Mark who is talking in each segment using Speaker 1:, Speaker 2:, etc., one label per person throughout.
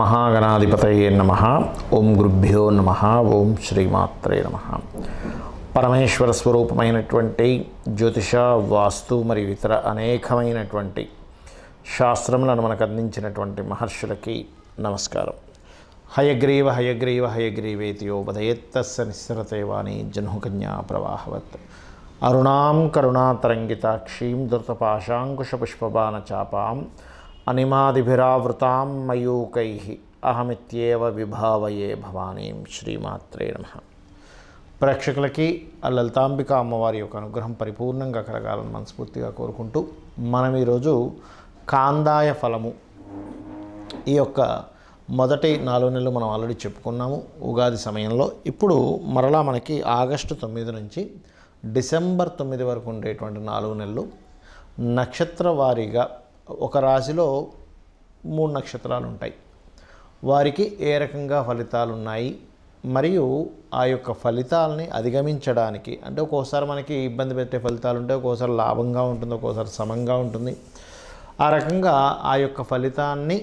Speaker 1: మహాగణాధిపతయే నమః. ఓం గురుభ్యో నమః. ఓం శ్రీమాత్రే నమః. పరమేశ్వర స్వరూపమైనటువంటి జ్యోతిష, వాస్తు మరియు ఇతర అనేకమైనటువంటి శాస్త్రములను మనకు అందించినటువంటి మహర్షులకి నమస్కారం. హయగ్రీవ హయగ్రీవ హయగ్రీవేతియోపదయేత్తస్య నిస్సరతే వాణి జహ్నుకన్యా ప్రవాహవత్. అరుణాం కరుణాతరంగితాక్షీం ధృతపాశాంకుశపుష్పబాణచాపాం అనిమాదిభిరావృతాం మయూకైః అహమిత్యేవ విభావయే భవానీం. శ్రీమాత్రే నమః. ప్రేక్షకులకి ఆ లలితాంబిక అమ్మవారి యొక్క అనుగ్రహం పరిపూర్ణంగా కలగాలని మనస్ఫూర్తిగా కోరుకుంటూ మనం ఈరోజు కాందాయ ఫలము ఈ యొక్క మొదటి 4 నెలలు మనం ఆల్రెడీ చెప్పుకున్నాము ఉగాది సమయంలో. ఇప్పుడు మరలా మనకి ఆగస్టు 9 నుంచి డిసెంబర్ 9 వరకు ఉండేటువంటి 4 నెలలు నక్షత్ర వారీగా ఒక రాశిలో 3 నక్షత్రాలు ఉంటాయి. వారికి ఏ రకంగా ఫలితాలు ఉన్నాయి మరియు ఆ యొక్క ఫలితాలని అధిగమించడానికి, అంటే ఒక్కోసారి మనకి ఇబ్బంది పెట్టే ఫలితాలు ఉంటాయి, ఒక్కోసారి లాభంగా ఉంటుంది, ఒక్కోసారి సమంగా ఉంటుంది. ఆ రకంగా ఆ యొక్క ఫలితాన్ని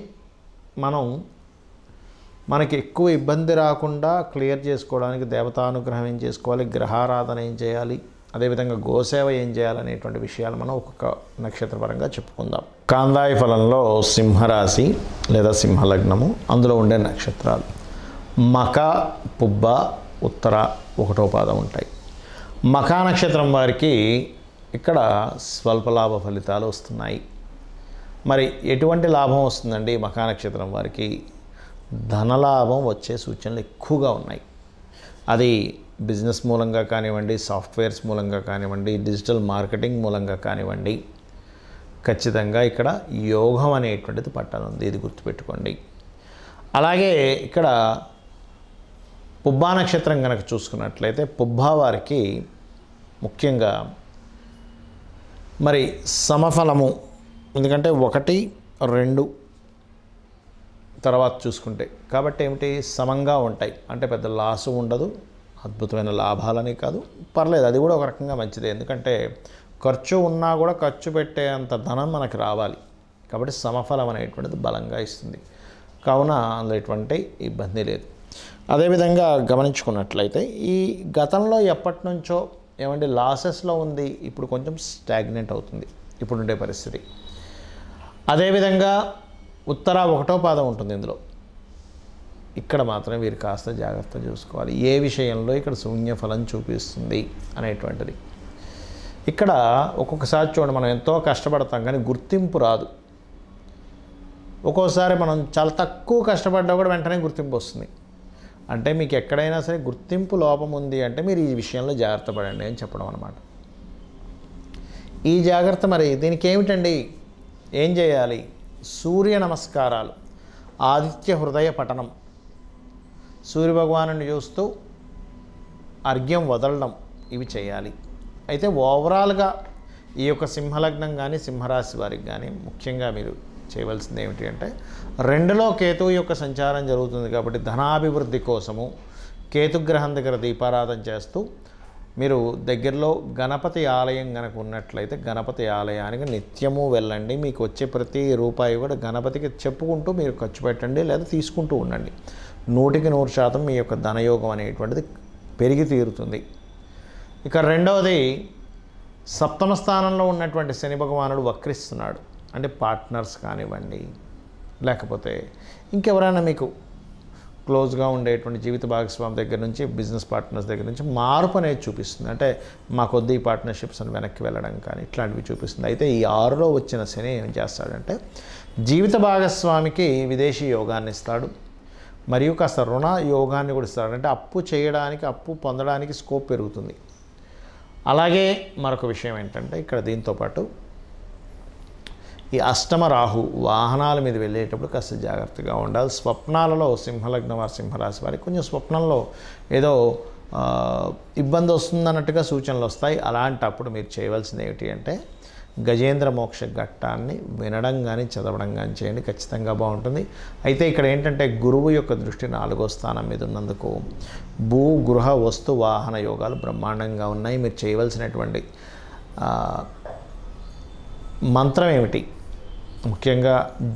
Speaker 1: మనకి ఎక్కువ ఇబ్బంది రాకుండా క్లియర్ చేసుకోవడానికి దేవతానుగ్రహం ఏం చేసుకోవాలి, గ్రహారాధన ఏం చేయాలి, అదేవిధంగా గోసేవ ఏం చేయాలనేటువంటి విషయాలు మనం ఒక్కొక్క నక్షత్రపరంగా చెప్పుకుందాం. కాందాయ ఫలంలో సింహరాశి లేదా సింహలగ్నము, అందులో ఉండే నక్షత్రాలు మక, పుబ్బ, ఉత్తర 1వ పాదం ఉంటాయి. మకా నక్షత్రం వారికి ఇక్కడ స్వల్పలాభ ఫలితాలు వస్తున్నాయి. మరి ఎటువంటి లాభం వస్తుందండి మకా నక్షత్రం వారికి? ధనలాభం వచ్చే సూచనలు ఎక్కువగా ఉన్నాయి. అది బిజినెస్ మూలంగా కానివ్వండి, సాఫ్ట్వేర్స్ మూలంగా కానివ్వండి, డిజిటల్ మార్కెటింగ్ మూలంగా కానివ్వండి, ఖచ్చితంగా ఇక్కడ యోగం అనేటువంటిది పట్టనుంది. ఇది గుర్తుపెట్టుకోండి. అలాగే ఇక్కడ పుబ్బా నక్షత్రం కనుక చూసుకున్నట్లయితే పుబ్బా వారికి ముఖ్యంగా మరి సమఫలము, ఎందుకంటే 1, 2 తర్వాత చూసుకుంటే కాబట్టి ఏమిటి సమంగా ఉంటాయి. అంటే పెద్ద లాసు ఉండదు, అద్భుతమైన లాభాలని కాదు, పర్లేదు, అది కూడా ఒక రకంగా మంచిదే. ఎందుకంటే ఖర్చు ఉన్నా కూడా ఖర్చు పెట్టేంత ధనం మనకు రావాలి కాబట్టి సమఫలం అనేటువంటిది బలంగా ఇస్తుంది. కావున అందులో ఎటువంటి ఇబ్బంది లేదు. అదేవిధంగా గమనించుకున్నట్లయితే ఈ గతంలో ఎప్పటి నుంచో ఏమంటే లాసెస్లో ఉంది, ఇప్పుడు కొంచెం స్టాగ్నెంట్ అవుతుంది ఇప్పుడుండే పరిస్థితి. అదేవిధంగా ఉత్తర 1వ పాదం ఉంటుంది ఇందులో. ఇక్కడ మాత్రం వీరు కాస్త జాగ్రత్త చూసుకోవాలి. ఏ విషయంలో ఇక్కడ శూన్య ఫలం చూపిస్తుంది అనేటువంటిది. ఇక్కడ ఒక్కొక్కసారి చూడండి, మనం ఎంతో కష్టపడతాం కానీ గుర్తింపు రాదు. ఒక్కోసారి మనం చాలా తక్కువ కష్టపడ్డా కూడా వెంటనే గుర్తింపు వస్తుంది. అంటే మీకు ఎక్కడైనా సరే గుర్తింపు లోపం ఉంది అంటే మీరు ఈ విషయంలో జాగ్రత్త పడండి అని చెప్పడం అన్నమాట. ఈ జాగ్రత్త మరి దీనికి ఏమిటండి, ఏం చేయాలి? సూర్య నమస్కారాలు, ఆదిత్య హృదయ పఠనం, సూర్యభగవాను చూస్తూ అర్ఘ్యం వదలడం, ఇవి చేయాలి. అయితే ఓవరాల్గా ఈ యొక్క సింహలగ్నం కానీ సింహరాశి వారికి కానీ ముఖ్యంగా మీరు చేయవలసింది ఏమిటి అంటే 2లో కేతువు యొక్క సంచారం జరుగుతుంది కాబట్టి ధనాభివృద్ధి కోసము కేతుగ్రహం దగ్గర దీపారాధన చేస్తూ మీరు దగ్గరలో గణపతి ఆలయం కనుక ఉన్నట్లయితే గణపతి ఆలయానికి నిత్యము వెళ్ళండి. మీకు వచ్చే ప్రతి రూపాయి కూడా గణపతికి చెప్పుకుంటూ మీరు ఖర్చు పెట్టండి లేదా తీసుకుంటూ ఉండండి. 100% మీ యొక్క ధనయోగం అనేటువంటిది పెరిగి తీరుతుంది. ఇక రెండవది, 7వ స్థానంలో ఉన్నటువంటి శని భగవానుడు వక్రిస్తున్నాడు. అంటే పార్ట్నర్స్ కానివ్వండి, లేకపోతే ఇంకెవరైనా మీకు క్లోజ్గా ఉండేటువంటి జీవిత భాగస్వామి దగ్గర నుంచి, బిజినెస్ పార్ట్నర్స్ దగ్గర నుంచి మార్పు అనేది చూపిస్తుంది. అంటే మా కొద్ది పార్ట్నర్షిప్స్ అని వెనక్కి వెళ్ళడం కానీ ఇట్లాంటివి చూపిస్తుంది. అయితే ఈ 6లో వచ్చిన శని ఏం చేస్తాడంటే జీవిత భాగస్వామికి విదేశీ యోగాన్ని ఇస్తాడు, మరియు కాస్త రుణ యోగాన్ని కూడా ఇస్తాడు. అంటే అప్పు చేయడానికి, అప్పు పొందడానికి స్కోప్ పెరుగుతుంది. అలాగే మరొక విషయం ఏంటంటే ఇక్కడ దీంతోపాటు ఈ అష్టమ రాహు వాహనాల మీద వెళ్ళేటప్పుడు కాస్త జాగ్రత్తగా ఉండాలి. స్వప్నాలలో సింహలగ్నం వారి సింహరాశి వారికి కొంచెం స్వప్నంలో ఏదో ఇబ్బంది వస్తుందన్నట్టుగా సూచనలు వస్తాయి. అలాంటప్పుడు మీరు చేయవలసింది ఏమిటి అంటే గజేంద్ర మోక్ష ఘట్టాన్ని వినడం కానీ చదవడం కానీ చేయండి, ఖచ్చితంగా బాగుంటుంది. అయితే ఇక్కడ ఏంటంటే గురువు యొక్క దృష్టి 4వ స్థానం మీద ఉన్నందుకు భూ గృహ వస్తు వాహన యోగాలు బ్రహ్మాండంగా ఉన్నాయి. మీరు చేయవలసినటువంటి మంత్రం ఏమిటి ముఖ్యంగా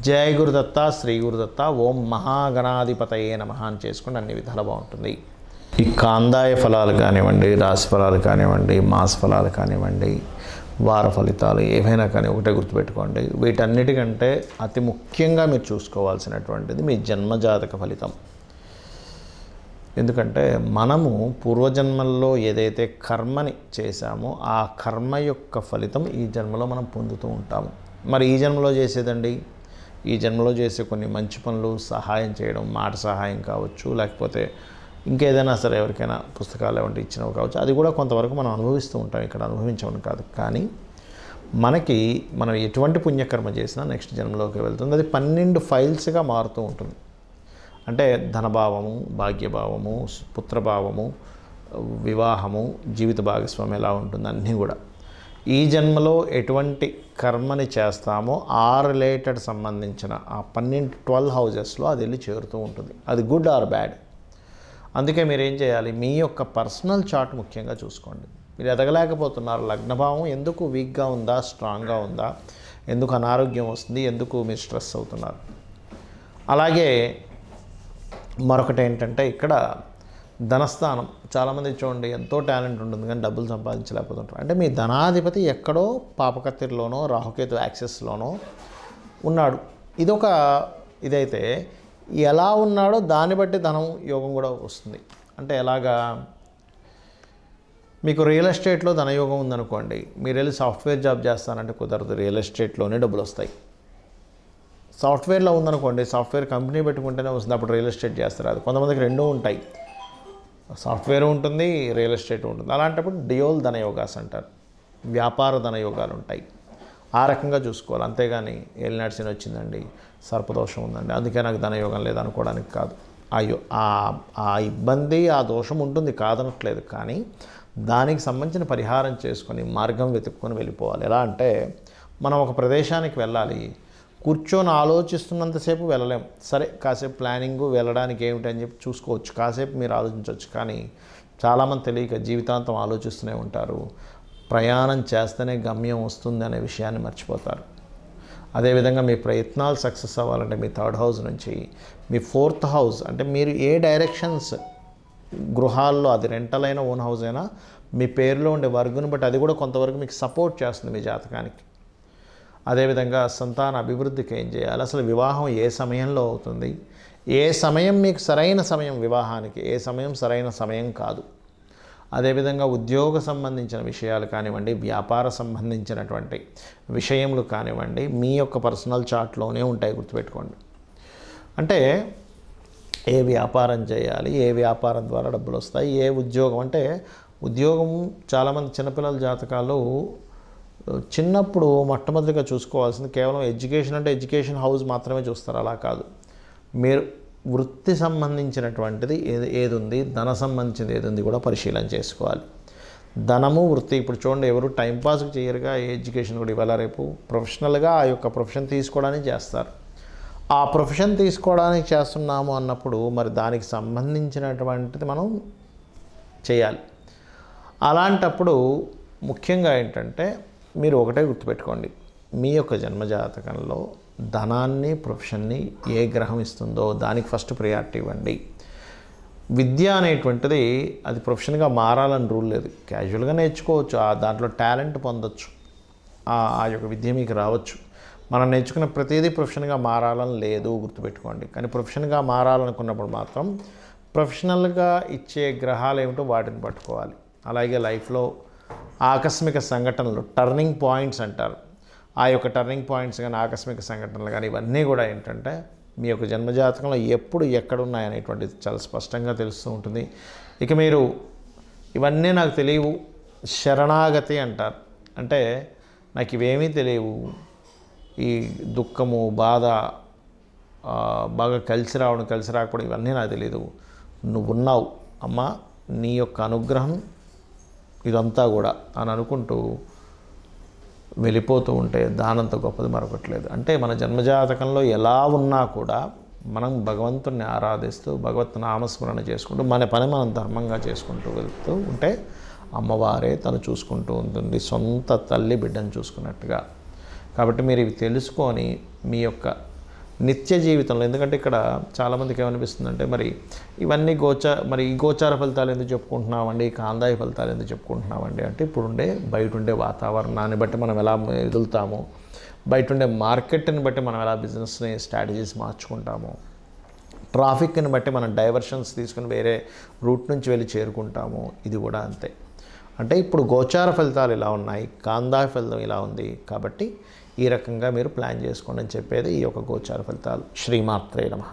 Speaker 1: జయ గురుదత్త, శ్రీ గురుదత్త, ఓం మహాగణాధిపతయే నమః అని చేసుకుని అన్ని విధాలు బాగుంటుంది. ఈ కాందాయ ఫలాలు కానివ్వండి, రాశి ఫలాలు కానివ్వండి, మాస ఫలాలు కానివ్వండి, వార ఫలితాలు ఏవైనా కానీ ఒకటే గుర్తుపెట్టుకోండి, వీటన్నిటికంటే అతి ముఖ్యంగా మీరు చూసుకోవాల్సినటువంటిది మీ జన్మజాతక ఫలితం. ఎందుకంటే మనము పూర్వజన్మల్లో ఏదైతే కర్మని చేశామో ఆ కర్మ యొక్క ఫలితం ఈ జన్మలో మనం పొందుతూ ఉంటాము. మరి ఈ జన్మలో చేసేదండి, ఈ జన్మలో చేసే కొన్ని మంచి పనులు, సహాయం చేయడం, మాట సహాయం కావచ్చు, లేకపోతే ఇంకేదైనా సరే ఎవరికైనా పుస్తకాలు ఏమంటే ఇచ్చినవి కావచ్చు, అది కూడా కొంతవరకు మనం అనుభవిస్తూ ఉంటాం, ఇక్కడ అనుభవించమని కాదు. కానీ మనం ఎటువంటి పుణ్యకర్మ చేసినా నెక్స్ట్ జన్మలోకి వెళ్తుంది. అది 12 ఫైల్స్గా మారుతూ ఉంటుంది. అంటే ధనభావము, భాగ్యభావము, పుత్రభావము, వివాహము, జీవిత భాగస్వామి ఎలా ఉంటుంది అన్నీ కూడా ఈ జన్మలో ఎటువంటి కర్మని చేస్తామో ఆ రిలేటెడ్ సంబంధించిన ఆ 12 హౌజెస్లో అది వెళ్ళి చేరుతూ ఉంటుంది. అది గుడ్ ఆర్ బ్యాడ్. అందుకే మీరు ఏం చేయాలి, మీ యొక్క పర్సనల్ చార్ట్ ముఖ్యంగా చూసుకోండి. మీరు ఎదగలేకపోతున్నారు, లగ్నభావం ఎందుకు వీక్గా ఉందా, స్ట్రాంగ్గా ఉందా, ఎందుకు అనారోగ్యం వస్తుంది, ఎందుకు మీరు స్ట్రెస్ అవుతున్నారు. అలాగే మరొకటి ఏంటంటే ఇక్కడ ధనస్థానం, చాలామంది చూడండి ఎంతో టాలెంట్ ఉంటుంది కానీ డబ్బులు సంపాదించలేకపోతుంటారు. అంటే మీ ధనాధిపతి ఎక్కడో పాపకత్తిరిలోనో రాహుకేతు యాక్సెస్లోనో ఉన్నాడు. ఇదైతే ఎలా ఉన్నాడో దాన్ని బట్టి ధనం యోగం కూడా వస్తుంది. అంటే ఎలాగా, మీకు రియల్ ఎస్టేట్లో ధనయోగం ఉందనుకోండి, మీరు వెళ్ళి సాఫ్ట్వేర్ జాబ్ చేస్తానంటే కుదరదు, రియల్ ఎస్టేట్లోనే డబ్బులు వస్తాయి. సాఫ్ట్వేర్లో ఉందనుకోండి, సాఫ్ట్వేర్ కంపెనీ పెట్టుకుంటేనే వస్తుంది, అప్పుడు రియల్ ఎస్టేట్ చేస్తారు. అది కొంతమందికి రెండూ ఉంటాయి, సాఫ్ట్వేర్ ఉంటుంది, రియల్ ఎస్టేట్ ఉంటుంది. అలాంటప్పుడు డియోల్ ధనయోగాస్ అంటారు, వ్యాపార ధనయోగాలు ఉంటాయి. ఆ రకంగా చూసుకోవాలి. అంతేగాని ఏలినాటి శని వచ్చిందండి, సర్పదోషం ఉందండి, అందుకే నాకు ధనయోగం లేదనుకోవడానికి కాదు. అయ్యో ఆ ఇబ్బంది, ఆ దోషం ఉంటుంది కాదనట్లేదు, కానీ దానికి సంబంధించిన పరిహారం చేసుకొని మార్గం వెతుక్కొని వెళ్ళిపోవాలి. ఎలా అంటే మనం ఒక ప్రదేశానికి వెళ్ళాలి, కూర్చొని ఆలోచిస్తున్నంతసేపు వెళ్ళలేం. సరే కాసేపు ప్లానింగు వెళ్ళడానికి ఏమిటి అని చెప్పి చూసుకోవచ్చు, కాసేపు మీరు ఆలోచించవచ్చు. కానీ చాలామంది తెలియక జీవితాంతం ఆలోచిస్తూనే ఉంటారు. ప్రయాణం చేస్తేనే గమ్యం వస్తుంది అనే విషయాన్ని మర్చిపోతారు. అదేవిధంగా మీ ప్రయత్నాలు సక్సెస్ అవ్వాలంటే మీ 3rd హౌస్ నుంచి మీ 4th హౌస్, అంటే మీరు ఏ డైరెక్షన్స్ గృహాల్లో, అది రెంటల్ అయినా ఓన్ హౌస్ అయినా, మీ పేరులో ఉండే వర్గుని బట్టి అది కూడా కొంతవరకు మీకు సపోర్ట్ చేస్తుంది మీ జాతకానికి. అదేవిధంగా సంతాన అభివృద్ధికి ఏం చేయాలి, అసలు వివాహం ఏ సమయంలో అవుతుంది, ఏ సమయం మీకు సరైన సమయం వివాహానికి, ఏ సమయం సరైన సమయం కాదు. అదేవిధంగా ఉద్యోగ సంబంధించిన విషయాలు కానివ్వండి, వ్యాపార సంబంధించినటువంటి విషయములు కానివ్వండి, మీ యొక్క పర్సనల్ చార్ట్లోనే ఉంటాయి, గుర్తుపెట్టుకోండి. అంటే ఏ వ్యాపారం చేయాలి, ఏ వ్యాపారం ద్వారా డబ్బులు వస్తాయి, ఏ ఉద్యోగం, అంటే ఉద్యోగం చాలామంది చిన్నపిల్లల జాతకాలు చిన్నప్పుడు మొట్టమొదటిగా చూసుకోవాల్సింది కేవలం ఎడ్యుకేషన్, అంటే ఎడ్యుకేషన్ హౌస్ మాత్రమే చూస్తారు. అలా కాదు, మీరు వృత్తి సంబంధించినటువంటిది ఏది ఉంది, ధన సంబంధించింది ఏది ఉంది కూడా పరిశీలన చేసుకోవాలి. ధనము, వృత్తి, ఇప్పుడు చూడండి ఎవరు టైంపాస్కి చేయరుగా, ఎడ్యుకేషన్ కూడా ఇవాళ రేపు ప్రొఫెషనల్గా ఆ యొక్క ప్రొఫెషన్ తీసుకోవడానికి చేస్తారు. ఆ ప్రొఫెషన్ తీసుకోవడానికి చేస్తున్నాము అన్నప్పుడు మరి దానికి సంబంధించినటువంటిది మనం చేయాలి. అలాంటప్పుడు ముఖ్యంగా ఏంటంటే మీరు ఒకటే గుర్తుపెట్టుకోండి, మీ యొక్క జన్మజాతకంలో ధనాన్ని, ప్రొఫెషన్ని ఏ గ్రహం ఇస్తుందో దానికి ఫస్ట్ ప్రయారిటీ ఇవ్వండి. విద్య అనేటువంటిది అది ప్రొఫెషన్గా మారాలని రూల్ లేదు, క్యాజువల్గా నేర్చుకోవచ్చు, దాంట్లో టాలెంట్ పొందొచ్చు, ఆ యొక్క విద్య మీకు రావచ్చు. మనం నేర్చుకున్న ప్రతిదీ ప్రొఫెషన్గా మారాలని లేదు, గుర్తుపెట్టుకోండి. కానీ ప్రొఫెషన్గా మారాలనుకున్నప్పుడు మాత్రం ప్రొఫెషనల్గా ఇచ్చే గ్రహాలు ఏమిటో వాటిని పట్టుకోవాలి. అలాగే లైఫ్లో ఆకస్మిక సంఘటనలు, టర్నింగ్ పాయింట్స్ అంటారు, ఆ యొక్క టర్నింగ్ పాయింట్స్ కానీ ఆకస్మిక సంఘటనలు కానీ ఇవన్నీ కూడా ఏంటంటే మీ యొక్క జన్మజాతకంలో ఎప్పుడు ఎక్కడున్నాయనేటువంటిది చాలా స్పష్టంగా తెలుస్తూ ఉంటుంది. ఇక మీరు ఇవన్నీ నాకు తెలియవు, శరణాగతి అంటారు, అంటే నాకు ఇవేమీ తెలియవు, ఈ దుఃఖము, బాధ బాగా కలిసి రావడం, కలిసి రాకపోవడం ఇవన్నీ నాకు తెలియదు, నువ్వు ఉన్నావు అమ్మా, నీ యొక్క అనుగ్రహం ఇదంతా కూడా అని అనుకుంటూ వెళ్ళిపోతూ ఉంటే దానంత గొప్పది మరొకట్లేదు. అంటే మన జన్మజాతకంలో ఎలా ఉన్నా కూడా మనం భగవంతుని ఆరాధిస్తూ భగవత్ నామస్మరణ చేసుకుంటూ మన పని మనం ధర్మంగా చేసుకుంటూ వెళ్తూ ఉంటే అమ్మవారే తను చూసుకుంటూ ఉంటుంది, సొంత తల్లి బిడ్డను చూసుకున్నట్టుగా. కాబట్టి మీరు ఇవి తెలుసుకొని మీ యొక్క నిత్య జీవితంలో, ఎందుకంటే ఇక్కడ చాలామందికి ఏమనిపిస్తుందంటే మరి ఇవన్నీ మరి ఈ గోచార ఫలితాలు ఎందుకు చెప్పుకుంటున్నామండి, కాందాయ ఫలితాలు ఎందుకు చెప్పుకుంటున్నామండి అంటే, ఇప్పుడుండే బయట ఉండే వాతావరణాన్ని బట్టి మనం ఎలా ఎదుగుతాము, బయట ఉండే మార్కెట్ని బట్టి మనం ఎలా బిజినెస్ని స్ట్రాటజీస్ మార్చుకుంటాము, ట్రాఫిక్ని బట్టి మనం డైవర్షన్స్ తీసుకుని వేరే రూట్ నుంచి వెళ్ళి చేరుకుంటాము. ఇది కూడా అంతే. అంటే ఇప్పుడు గోచార ఫలితాలు ఇలా ఉన్నాయి, కాందాయ ఫలితం ఇలా ఉంది, కాబట్టి ఈ రకంగా మీరు ప్లాన్ చేసుకోండి అని చెప్పేది ఈ యొక్క గోచార ఫలితాలు. శ్రీమాత్రే నమః.